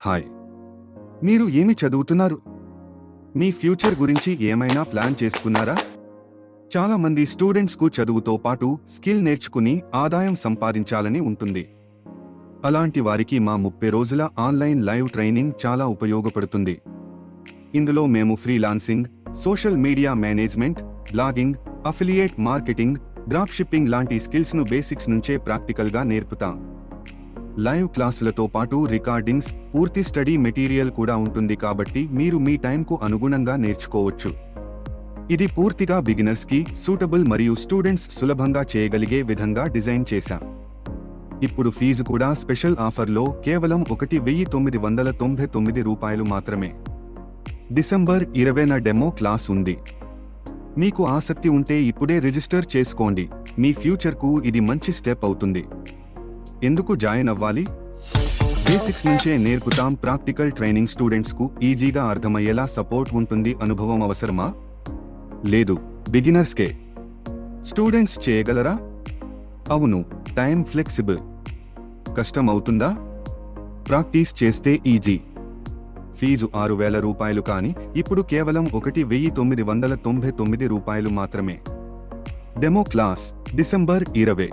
Hi, మీరు ఏమి చదువుతున్నారు? మీ ఫ్యూచర్ గురించి ఏమైనా ప్లాన్ చేసుకున్నారా? చాలా మంది స్టూడెంట్స్కు చదువుతో పాటు స్కిల్ నేర్చుకుని ఆదాయం సంపాదించాలని ఉంటుంది. అలాంటి వారికి మా 30 రోజుల ఆన్లైన్ లైవ్ ట్రైనింగ్ చాలా ఉపయోగపడుతుంది. ఇందులో మేము freelancing, social media management, blogging, affiliate marketing, drop shipping లాంటి స్కిల్స్ను బేసిక్స్ నుంచే ప్రాక్టికల్గా నేర్పుతాం. లైవ్ క్లాసులతో పాటు రికార్డింగ్స్, పూర్తి స్టడీ మెటీరియల్ కూడా ఉంటుంది, కాబట్టి మీరు మీ టైంకు అనుగుణంగా నేర్చుకోవచ్చు. ఇది పూర్తిగా బిగినర్స్కి సూటబుల్ మరియు స్టూడెంట్స్ సులభంగా చేయగలిగే విధంగా డిజైన్ చేశాం. ఇప్పుడు ఫీజు కూడా స్పెషల్ ఆఫర్లో కేవలం 1999 రూపాయలు మాత్రమే. డిసెంబర్ 20న డెమో క్లాస్ ఉంది. మీకు ఆసక్తి ఉంటే ఇప్పుడే రిజిస్టర్ చేసుకోండి. మీ ఫ్యూచర్కు ఇది మంచి స్టెప్ అవుతుంది. ఎందుకు జాయిన్ అవ్వాలి? బేసిక్స్ నుంచే నేర్పుతాం. ప్రాక్టికల్ ట్రైనింగ్ స్టూడెంట్స్కు ఈజీగా అర్థమయ్యేలా సపోర్ట్ ఉంటుంది. అనుభవం అవసరమా? లేదు, బిగినర్స్కే. స్టూడెంట్స్ చేయగలరా? అవును. Time flexible. కష్టం అవుతుందా? ప్రాక్టీస్ చేస్తే ఈజీ. ఫీజు 6000 రూపాయలు, కానీ ఇప్పుడు కేవలం 1999 రూపాయలు మాత్రమే. Demo class December 20.